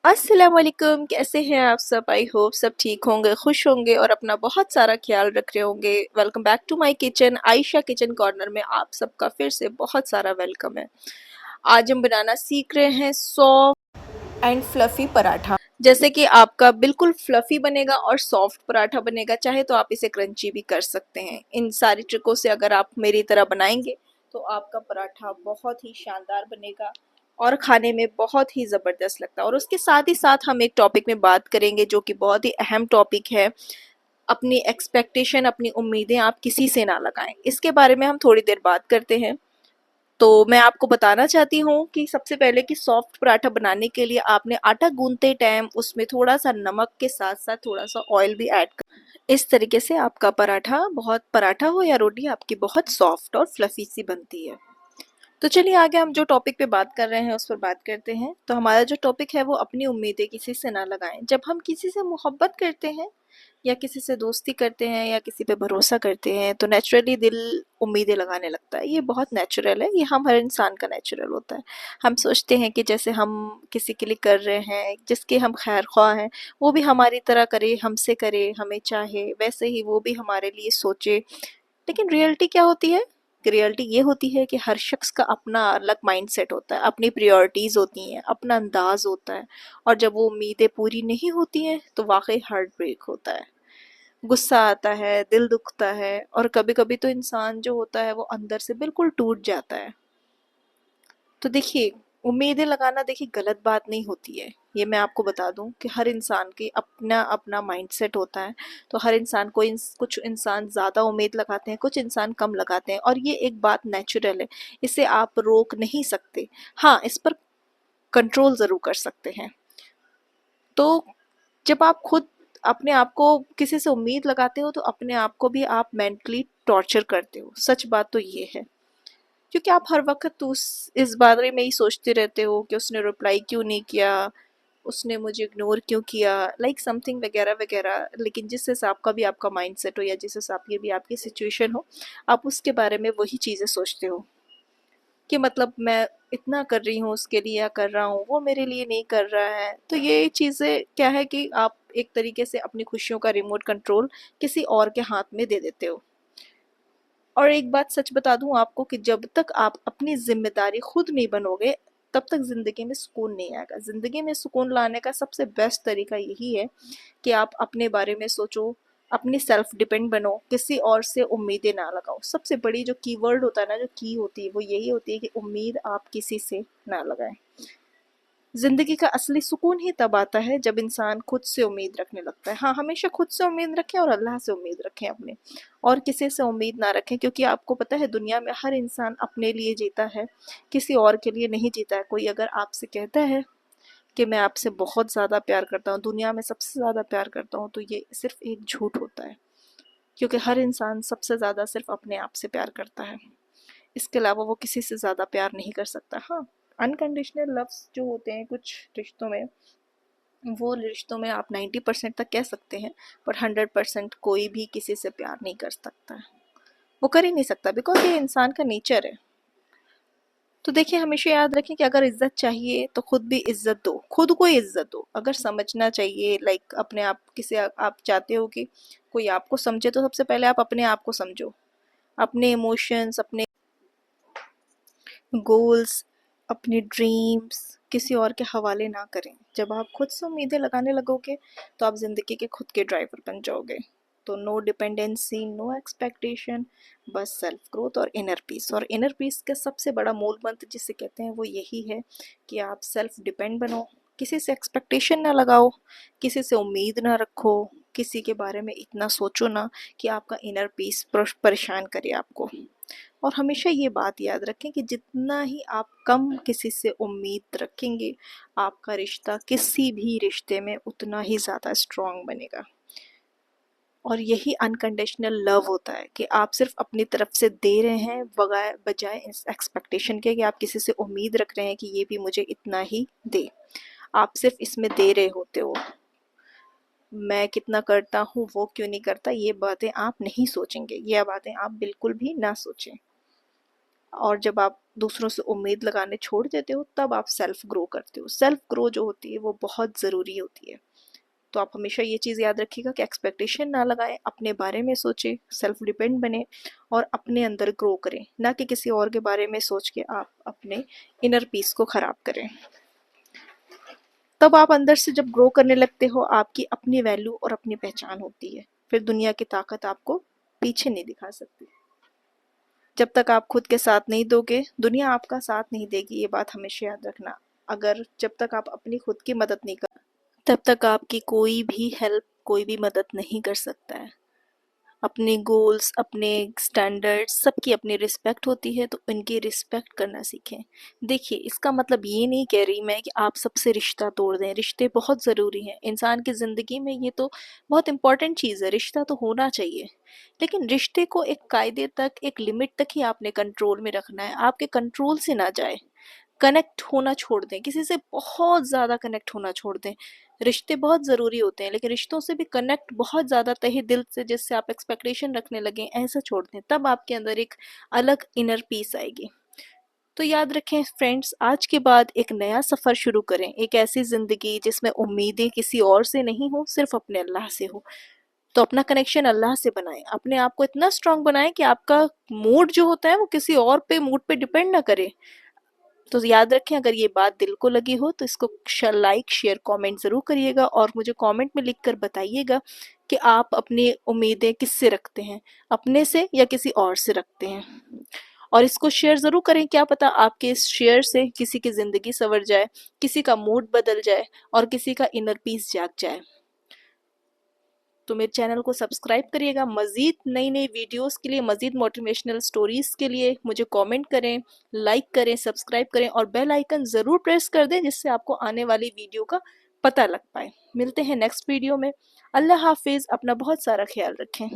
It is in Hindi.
अस्सलाम वालेकुम, कैसे हैं आप सब? आई होप सब ठीक होंगे, खुश होंगे और अपना बहुत सारा ख्याल रख रहे होंगे। Welcome back to my kitchen. Ayesha kitchen corner में आप सबका फिर से बहुत सारा वेलकम है। आज हम बनाना सीख रहे हैं सॉफ्ट एंड फ्लफी पराठा। जैसे कि आपका बिल्कुल फ्लफी बनेगा और सॉफ्ट पराठा बनेगा। चाहे तो आप इसे क्रंची भी कर सकते हैं। इन सारी ट्रिकों से अगर आप मेरी तरह बनाएंगे तो आपका पराठा बहुत ही शानदार बनेगा और खाने में बहुत ही ज़बरदस्त लगता है। और उसके साथ ही साथ हम एक टॉपिक में बात करेंगे जो कि बहुत ही अहम टॉपिक है। अपनी एक्सपेक्टेशन, अपनी उम्मीदें आप किसी से ना लगाएं। इसके बारे में हम थोड़ी देर बात करते हैं। तो मैं आपको बताना चाहती हूँ कि सबसे पहले कि सॉफ्ट पराठा बनाने के लिए आपने आटा गूंदते टाइम उसमें थोड़ा सा नमक के साथ साथ थोड़ा सा ऑयल भी ऐड कर। इस तरीके से आपका पराठा, बहुत पराठा हो या रोटी, आपकी बहुत सॉफ्ट और फ्लफी सी बनती है। तो चलिए आगे हम जो टॉपिक पे बात कर रहे हैं उस पर बात करते हैं। तो हमारा जो टॉपिक है वो अपनी उम्मीदें किसी से ना लगाएं। जब हम किसी से मोहब्बत करते हैं या किसी से दोस्ती करते हैं या किसी पे भरोसा करते हैं तो नेचुरली दिल उम्मीदें लगाने लगता है। ये बहुत नेचुरल है, ये हम हर इंसान का नेचुरल होता है। हम सोचते हैं कि जैसे हम किसी के लिए कर रहे हैं, जिसके हम खैर ख्वाह हैं, वो भी हमारी तरह करे, हमसे करे, हमें चाहे, वैसे ही वो भी हमारे लिए सोचे। लेकिन रियलिटी क्या होती है? रियलिटी ये होती है कि हर शख्स का अपना अलग माइंडसेट होता है, अपनी प्रायोरिटीज होती हैं, अपना अंदाज होता है। और जब वो उम्मीदें पूरी नहीं होती हैं तो वाकई हार्ट ब्रेक होता है, गुस्सा आता है, दिल दुखता है और कभी कभी तो इंसान जो होता है वो अंदर से बिल्कुल टूट जाता है। तो देखिए, उम्मीदें लगाना देखिए गलत बात नहीं होती है। ये मैं आपको बता दूं कि हर इंसान की अपना अपना माइंडसेट होता है। तो हर इंसान को कुछ इंसान ज़्यादा उम्मीद लगाते हैं, कुछ इंसान कम लगाते हैं और ये एक बात नेचुरल है। इसे आप रोक नहीं सकते। हाँ, इस पर कंट्रोल ज़रूर कर सकते हैं। तो जब आप खुद अपने आप को किसी से उम्मीद लगाते हो तो अपने आप को भी आप मेंटली टॉर्चर करते हो। सच बात तो ये है, क्योंकि आप हर वक्त इस बारे में ही सोचते रहते हो कि उसने रिप्लाई क्यों नहीं किया, उसने मुझे इग्नोर क्यों किया, लाइक समथिंग वगैरह वगैरह। लेकिन जिस हिसाब का भी आपका माइंडसेट हो या जिस हिसाब की भी आपकी सिचुएशन हो, आप उसके बारे में वही चीज़ें सोचते हो कि मतलब मैं इतना कर रही हूँ उसके लिए या कर रहा हूँ, वो मेरे लिए नहीं कर रहा है। तो ये चीज़ें क्या है कि आप एक तरीके से अपनी खुशियों का रिमोट कंट्रोल किसी और के हाथ में दे देते हो। और एक बात सच बता दूं आपको कि जब तक आप अपनी जिम्मेदारी खुद नहीं बनोगे तब तक जिंदगी में सुकून नहीं आएगा। जिंदगी में सुकून लाने का सबसे बेस्ट तरीका यही है कि आप अपने बारे में सोचो, अपनी सेल्फ डिपेंड बनो, किसी और से उम्मीदें ना लगाओ। सबसे बड़ी जो कीवर्ड होता है ना, जो की होती है, वो यही होती है कि उम्मीद आप किसी से ना लगाएं। जिंदगी का असली सुकून ही तब आता है जब इंसान खुद से उम्मीद रखने लगता है। हाँ, हमेशा खुद से उम्मीद रखें और अल्लाह से उम्मीद रखें अपने, और किसी से उम्मीद ना रखें। क्योंकि आपको पता है दुनिया में हर इंसान अपने लिए जीता है, किसी और के लिए नहीं जीता है। कोई अगर आपसे कहता है कि मैं आपसे बहुत ज़्यादा प्यार करता हूँ, दुनिया में सबसे ज़्यादा प्यार करता हूँ, तो ये सिर्फ एक झूठ होता है। क्योंकि हर इंसान सबसे ज़्यादा सिर्फ अपने आप से प्यार करता है, इसके अलावा वो किसी से ज़्यादा प्यार नहीं कर सकता। हाँ, अनकंडीशनल लव्स जो होते हैं कुछ रिश्तों में, वो रिश्तों में आप 90% तक कह सकते हैं, पर 100% कोई भी किसी से प्यार नहीं कर सकता है। वो कर ही नहीं सकता, बिकॉज ये इंसान का नेचर है। तो देखिए, हमेशा याद रखें कि अगर इज्जत चाहिए तो खुद भी इज्जत दो, खुद को इज्जत दो। अगर समझना चाहिए, लाइक अपने आप किसे आप चाहते हो कि कोई आपको समझे, तो सबसे पहले आप अपने आप को समझो। अपने इमोशंस, अपने गोल्स, अपने ड्रीम्स किसी और के हवाले ना करें। जब आप खुद से उम्मीदें लगाने लगोगे तो आप ज़िंदगी के खुद के ड्राइवर बन जाओगे। तो नो डिपेंडेंसी, नो एक्सपेक्टेशन, बस सेल्फ ग्रोथ और इनर पीस। और इनर पीस का सबसे बड़ा मूल मंत्र जिसे कहते हैं वो यही है कि आप सेल्फ डिपेंड बनो, किसी से एक्सपेक्टेशन ना लगाओ, किसी से उम्मीद ना रखो, किसी के बारे में इतना सोचो ना कि आपका इनर पीस परेशान करे आपको। और हमेशा ये बात याद रखें कि जितना ही आप कम किसी से उम्मीद रखेंगे, आपका रिश्ता किसी भी रिश्ते में उतना ही ज़्यादा स्ट्रॉन्ग बनेगा। और यही अनकंडीशनल लव होता है कि आप सिर्फ अपनी तरफ से दे रहे हैं बजाय बजाय इस एक्सपेक्टेशन के कि आप किसी से उम्मीद रख रहे हैं कि ये भी मुझे इतना ही दे। आप सिर्फ इसमें दे रहे होते हो। मैं कितना करता हूँ, वो क्यों नहीं करता, ये बातें आप नहीं सोचेंगे। ये बातें आप बिल्कुल भी ना सोचें। और जब आप दूसरों से उम्मीद लगाने छोड़ देते हो तब आप सेल्फ ग्रो करते हो। सेल्फ ग्रो जो होती है वो बहुत ज़रूरी होती है। तो आप हमेशा ये चीज़ याद रखिएगा कि एक्सपेक्टेशन ना लगाएं, अपने बारे में सोचें, सेल्फ डिपेंड बने और अपने अंदर ग्रो करें, ना कि किसी और के बारे में सोच के आप अपने इनर पीस को ख़राब करें। तब आप अंदर से जब ग्रो करने लगते हो, आपकी अपनी वैल्यू और अपनी पहचान होती है। फिर दुनिया की ताकत आपको पीछे नहीं दिखा सकती। जब तक आप खुद के साथ नहीं दोगे, दुनिया आपका साथ नहीं देगी, ये बात हमेशा याद रखना। अगर जब तक आप अपनी खुद की मदद नहीं कर, तब तक आपकी कोई भी हेल्प, कोई भी मदद नहीं कर सकता है। अपने गोल्स, अपने स्टैंडर्ड्स, सबकी अपनी रिस्पेक्ट होती है, तो इनकी रिस्पेक्ट करना सीखें। देखिए, इसका मतलब ये नहीं कह रही मैं कि आप सबसे रिश्ता तोड़ दें। रिश्ते बहुत ज़रूरी हैं इंसान की ज़िंदगी में, ये तो बहुत इंपॉर्टेंट चीज़ है, रिश्ता तो होना चाहिए। लेकिन रिश्ते को एक कायदे तक, एक लिमिट तक ही आपने कंट्रोल में रखना है, आपके कंट्रोल से ना जाए। कनेक्ट होना छोड़ दें, किसी से बहुत ज़्यादा कनेक्ट होना छोड़ दें। रिश्ते बहुत ज़रूरी होते हैं, लेकिन रिश्तों से भी कनेक्ट बहुत ज़्यादा तहे दिल से, जिससे आप एक्सपेक्टेशन रखने लगें, ऐसा छोड़ दें। तब आपके अंदर एक अलग इनर पीस आएगी। तो याद रखें फ्रेंड्स, आज के बाद एक नया सफ़र शुरू करें, एक ऐसी ज़िंदगी जिसमें उम्मीदें किसी और से नहीं हो, सिर्फ अपने अल्लाह से हो। तो अपना कनेक्शन अल्लाह से बनाएं, अपने आप को इतना स्ट्रांग बनाएं कि आपका मूड जो होता है वो किसी और पे, मूड पे डिपेंड ना करे। तो याद रखें, अगर ये बात दिल को लगी हो तो इसको लाइक, शेयर, कमेंट ज़रूर करिएगा और मुझे कमेंट में लिखकर बताइएगा कि आप अपनी उम्मीदें किससे रखते हैं, अपने से या किसी और से रखते हैं। और इसको शेयर ज़रूर करें, क्या पता आपके इस शेयर से किसी की ज़िंदगी संवर जाए, किसी का मूड बदल जाए और किसी का इनर पीस जाग जाए। तो मेरे चैनल को सब्सक्राइब करिएगा। मज़ीद नई नई वीडियोस के लिए, मज़ीद मोटिवेशनल स्टोरीज़ के लिए मुझे कमेंट करें, लाइक करें, सब्सक्राइब करें और बेल आइकन ज़रूर प्रेस कर दें, जिससे आपको आने वाली वीडियो का पता लग पाए। मिलते हैं नेक्स्ट वीडियो में। अल्लाह हाफिज़, अपना बहुत सारा ख्याल रखें।